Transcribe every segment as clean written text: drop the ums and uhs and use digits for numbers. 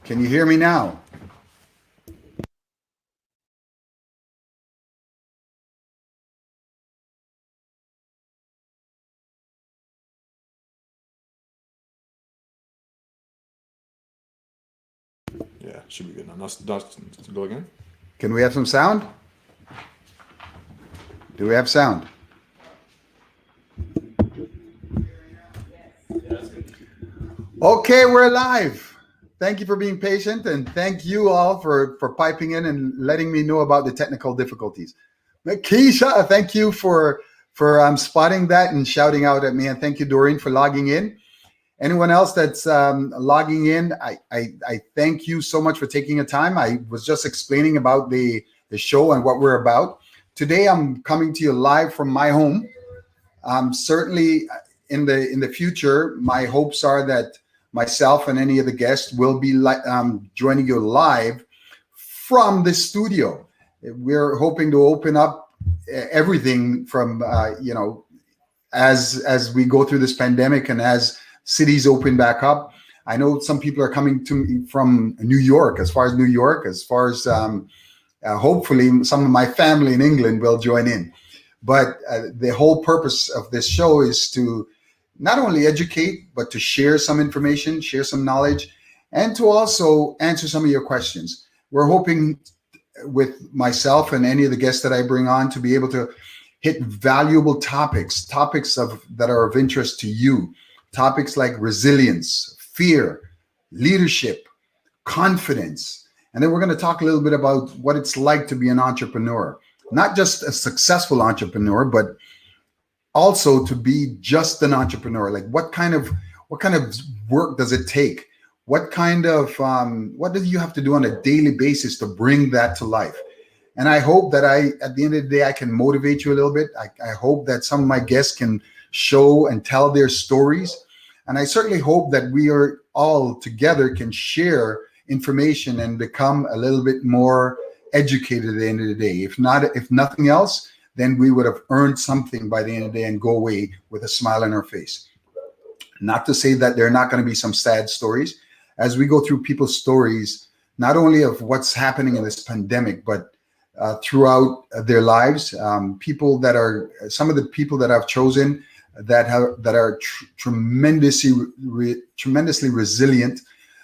Can you hear me now? Yeah, should be good now. Let's go again. Can we have some sound? Do we have sound? Okay, we're live. Thank you for being patient, and thank you all for piping in and letting me know about the technical difficulties. Keisha, thank you for spotting that and shouting out at me, and thank you, Doreen, for logging in. Anyone else that's logging in, I thank you so much for taking a time. I was just explaining about the show and what we're about. Today, I'm coming to you live from my home. Certainly, in the future, my hopes are that myself and any of the guests will be joining you live from the studio. We're hoping to open up everything from as we go through this pandemic and as cities open back up. I know some people are coming to me from New York, as far as hopefully some of my family in England will join in. But the whole purpose of this show is to not only educate, but to share some information, share some knowledge, and to also answer some of your questions. We're hoping with myself and any of the guests that I bring on to be able to hit valuable topics that are of interest to you. Topics like resilience, fear, leadership, confidence. And then we're going to talk a little bit about what it's like to be an entrepreneur. Not just a successful entrepreneur, but also to be just an entrepreneur. Like what kind of work does it take? What do you have to do on a daily basis to bring that to life? And I hope that at the end of the day, I can motivate you a little bit. I hope that some of my guests can show and tell their stories. And I certainly hope that we are all together can share information and become a little bit more educated at the end of the day. If nothing else, then we would have earned something by the end of the day and go away with a smile on our face. Not to say that there are not going to be some sad stories. As we go through people's stories, not only of what's happening in this pandemic, but throughout their lives, some of the people that I've chosen that are tremendously resilient,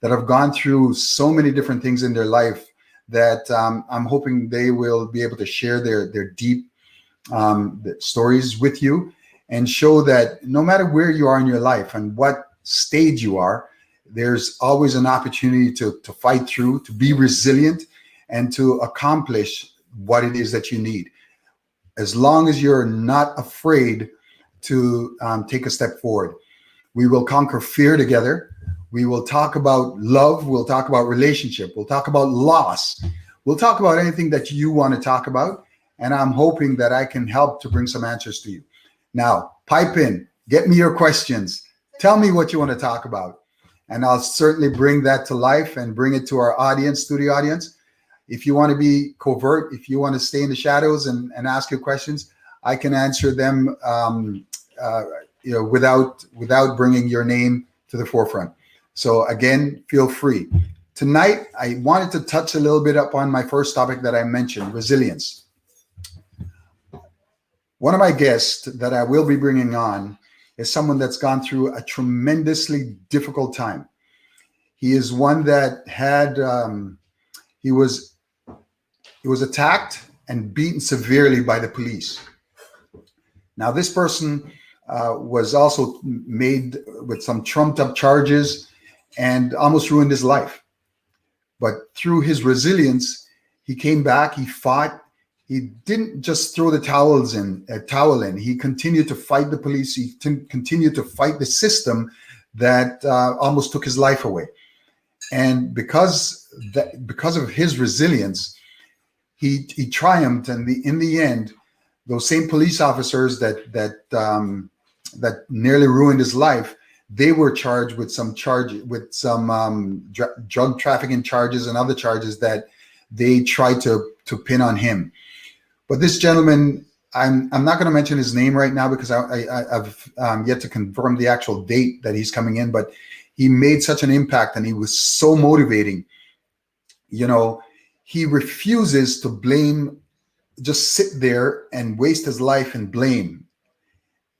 that have gone through so many different things in their life, that I'm hoping they will be able to share their deep stories with you and show that no matter where you are in your life and what stage you are, there's always an opportunity to fight through, to be resilient, and to accomplish what it is that you need. As long as you're not afraid to take a step forward. We will conquer fear together. We will talk about love. We'll talk about relationship. We'll talk about loss. We'll talk about anything that you want to talk about. And I'm hoping that I can help to bring some answers to you. Now, pipe in, get me your questions. Tell me what you want to talk about. And I'll certainly bring that to life and bring it to our audience, studio audience. If you want to be covert, if you want to stay in the shadows and ask your questions, I can answer them without bringing your name to the forefront. So again, feel free. Tonight, I wanted to touch a little bit upon my first topic that I mentioned, resilience. One of my guests that I will be bringing on is someone that's gone through a tremendously difficult time. He is one that had, he was attacked and beaten severely by the police. Now, this person was also made with some trumped up charges and almost ruined his life. But through his resilience, he came back, he fought. He didn't just throw the towel in. He continued to fight the police. He continued to fight the system that almost took his life away. And because of his resilience, he triumphed. And in the end, those same police officers that nearly ruined his life, they were charged with some drug trafficking charges and other charges that they tried to pin on him. But this gentleman, I'm not going to mention his name right now because I've yet to confirm the actual date that he's coming in. But he made such an impact and he was so motivating. You know, he refuses to blame, just sit there and waste his life in blame.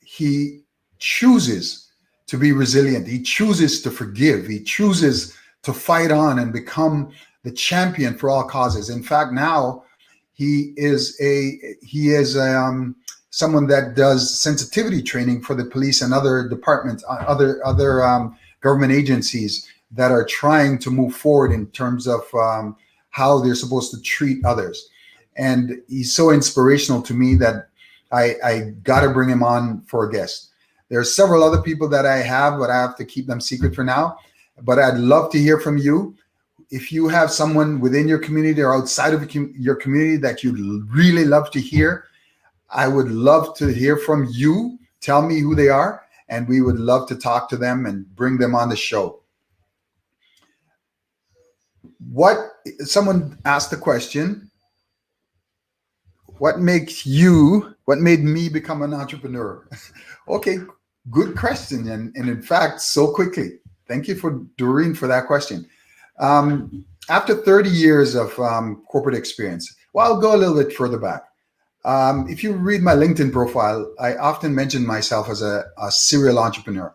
He chooses to be resilient. He chooses to forgive. He chooses to fight on and become the champion for all causes. In fact, now he is someone that does sensitivity training for the police and other departments, other government agencies that are trying to move forward in terms of how they're supposed to treat others. And he's so inspirational to me that I got to bring him on for a guest. There are several other people that I have, but I have to keep them secret for now. But I'd love to hear from you. If you have someone within your community or outside of your community that you'd really love to hear, I would love to hear from you. Tell me who they are, and we would love to talk to them and bring them on the show. Someone asked the question, what made me become an entrepreneur? Okay, good question. And in fact, so quickly. Thank you for Doreen for that question. After 30 years of corporate experience, well, I'll go a little bit further back. If you read my LinkedIn profile, I often mention myself as a serial entrepreneur.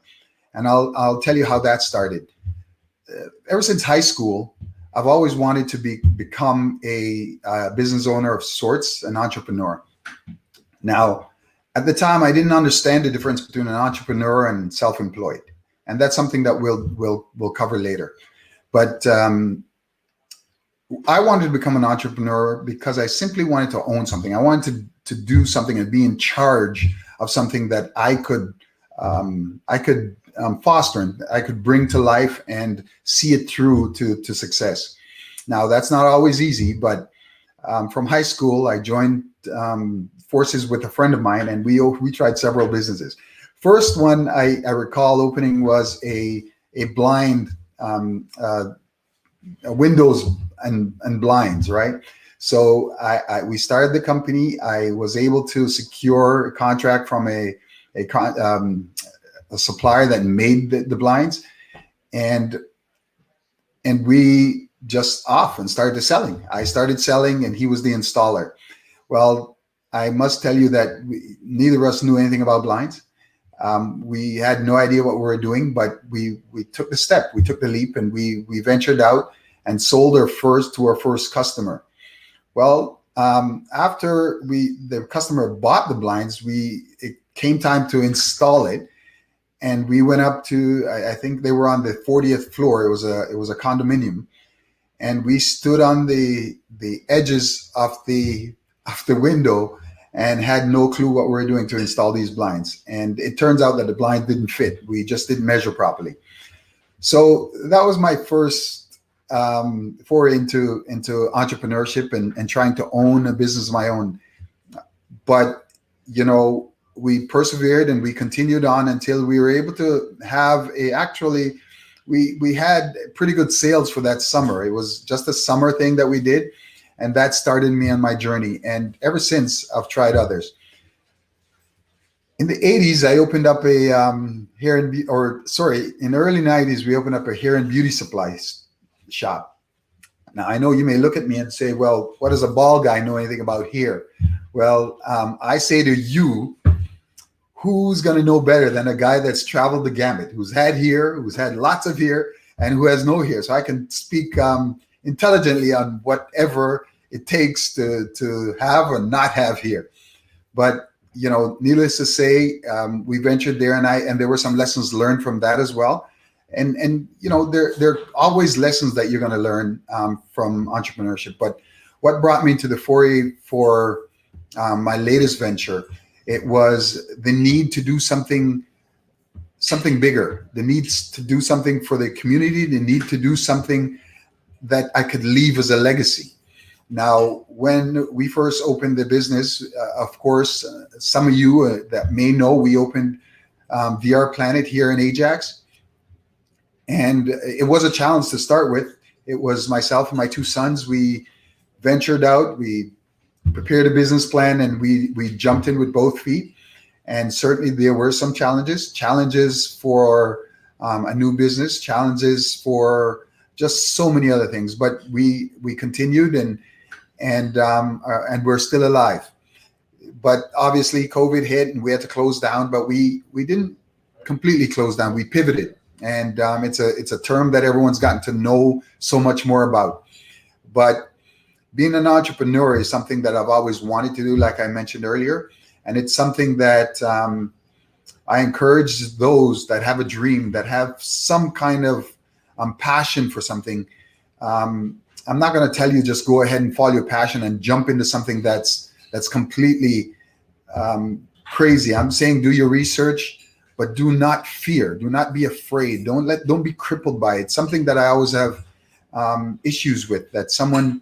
And I'll tell you how that started. Ever since high school, I've always wanted to become a business owner of sorts, an entrepreneur. Now, at the time, I didn't understand the difference between an entrepreneur and self-employed. And that's something that we'll cover later. But I wanted to become an entrepreneur because I simply wanted to own something. I wanted to do something and be in charge of something that I could foster and I could bring to life and see it through to success. Now, that's not always easy, but from high school, I joined forces with a friend of mine, and we tried several businesses. First one I recall opening was a blind windows and blinds, right? So we started the company. I was able to secure a contract from a supplier that made the blinds, and we just off and started selling. I started selling, and he was the installer. Well, I must tell you that neither of us knew anything about blinds. We had no idea what we were doing, but we took the step, we took the leap, and we ventured out and sold our first customer. Well, after the customer bought the blinds, it came time to install it, and we went up to, I think they were on the 40th floor. It was a condominium, and we stood on the edges of the window and had no clue what we were doing to install these blinds. And it turns out that the blind didn't fit. We just didn't measure properly. So that was my first foray into entrepreneurship and trying to own a business of my own. But, you know, we persevered and we continued on until we were able to have we had pretty good sales for that summer. It was just a summer thing that we did. And that started me on my journey. And ever since, I've tried others. In the 80s, I opened up in the early 90s, we opened up a hair and beauty supply shop. Now, I know you may look at me and say, well, what does a bald guy know anything about hair? Well, I say to you, who's going to know better than a guy that's traveled the gamut, who's had hair, who's had lots of hair, and who has no hair? So I can speak intelligently on whatever it takes to have or not have here. But, you know, needless to say, we ventured there, and there were some lessons learned from that as well. And you know, there are always lessons that you're going to learn from entrepreneurship. But what brought me to the foray for my latest venture, it was the need to do something bigger, the need to do something for the community, the need to do something that I could leave as a legacy. Now, when we first opened the business, of course, some of you that may know, we opened VR Planet here in Ajax. And it was a challenge to start with. It was myself and my two sons. We ventured out, we prepared a business plan, and we jumped in with both feet. And certainly there were some challenges for a new business, challenges for just so many other things. But we continued, and we're still alive. But obviously, COVID hit, and we had to close down. But we didn't completely close down. We pivoted, and it's a term that everyone's gotten to know so much more about. But being an entrepreneur is something that I've always wanted to do, like I mentioned earlier, and it's something that I encourage those that have a dream, that have some kind of passion for something. I'm not going to tell you just go ahead and follow your passion and jump into something that's completely crazy. I'm saying do your research, but do not fear. Do not be afraid. Don't be crippled by it. Something that I always have issues with, that someone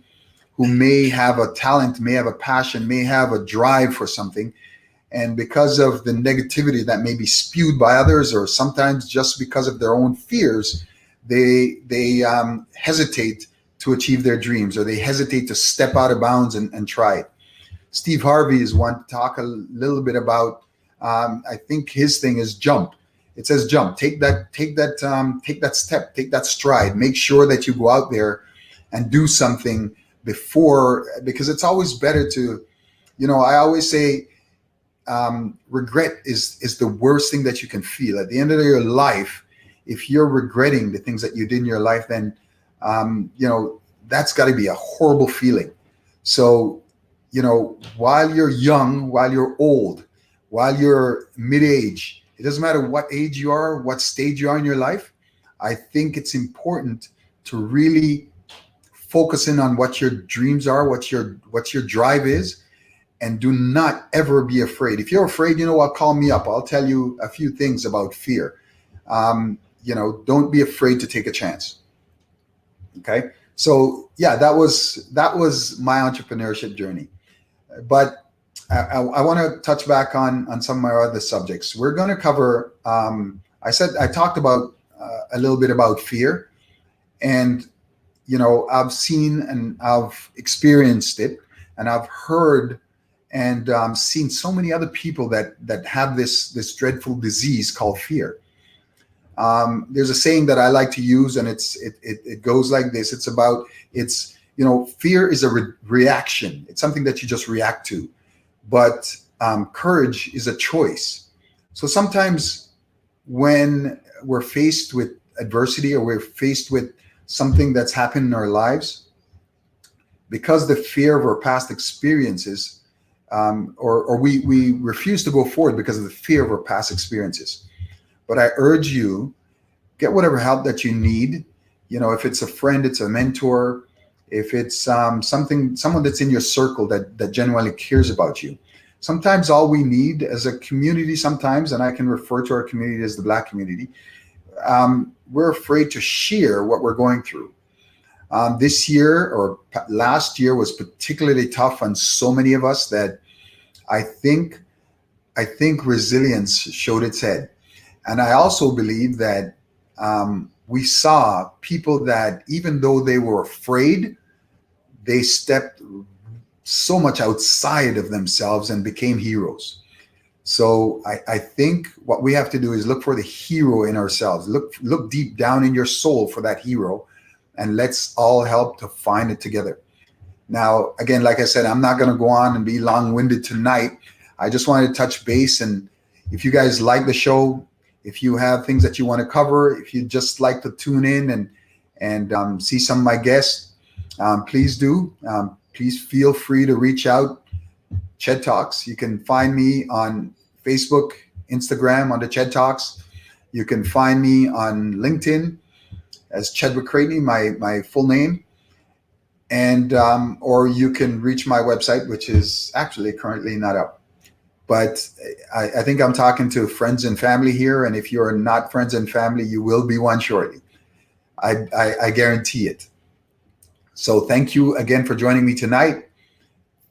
who may have a talent, may have a passion, may have a drive for something, and because of the negativity that may be spewed by others, or sometimes just because of their own fears, they hesitate to achieve their dreams, or they hesitate to step out of bounds and try it. Steve Harvey is one to talk a little bit about. I think his thing is jump. It says jump. Take that step. Take that stride. Make sure that you go out there and do something before, because it's always better to, I always say, regret is the worst thing that you can feel. At the end of your life, if you're regretting the things that you did in your life, then that's got to be a horrible feeling. So, while you're young, while you're old, while you're mid-age, it doesn't matter what age you are, what stage you are in your life. I think it's important to really focus in on what your dreams are, what your drive is, and do not ever be afraid. If you're afraid, call me up. I'll tell you a few things about fear. Don't be afraid to take a chance. Okay. So yeah, that was my entrepreneurship journey. But I want to touch back on some of my other subjects. We're going to cover, I talked about a little bit about fear, and, I've seen and I've experienced it, and I've heard and seen so many other people that have this dreadful disease called fear. There's a saying that I like to use, and it goes like this. Fear is a reaction. It's something that you just react to. But courage is a choice. So sometimes when we're faced with adversity, or we're faced with something that's happened in our lives, because the fear of our past experiences, or we refuse to go forward because of the fear of our past experiences. But I urge you, get whatever help that you need. If it's a friend, it's a mentor, if it's someone that's in your circle that genuinely cares about you. Sometimes all we need as a community, and I can refer to our community as the Black community, we're afraid to share what we're going through. This year or last year was particularly tough on so many of us that I think resilience showed its head. And I also believe that we saw people that, even though they were afraid, they stepped so much outside of themselves and became heroes. So I think what we have to do is look for the hero in ourselves. Look deep down in your soul for that hero, and let's all help to find it together. Now, again, like I said, I'm not going to go on and be long-winded tonight. I just wanted to touch base, and if you guys like the show, if you have things that you want to cover, if you just like to tune in and see some of my guests, please do. Please feel free to reach out. ChedTalks. You can find me on Facebook, Instagram under ChedTalks. You can find me on LinkedIn as Chedwick Creighton, my full name. And or you can reach my website, which is actually currently not up. But I think I'm talking to friends and family here. And if you're not friends and family, you will be one shortly. I guarantee it. So thank you again for joining me tonight.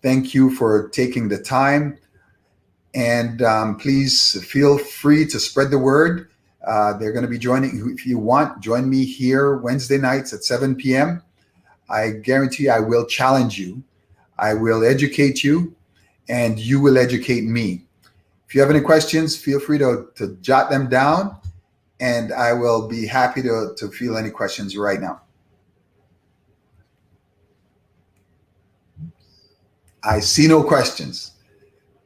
Thank you for taking the time. And please feel free to spread the word. They're going to be joining, if you want, join me here Wednesday nights at 7 p.m. I guarantee you I will challenge you. I will educate you, and you will educate me. If you have any questions, feel free to jot them down, and I will be happy to field any questions right now. I see no questions.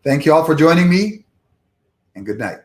Thank you all for joining me, and good night.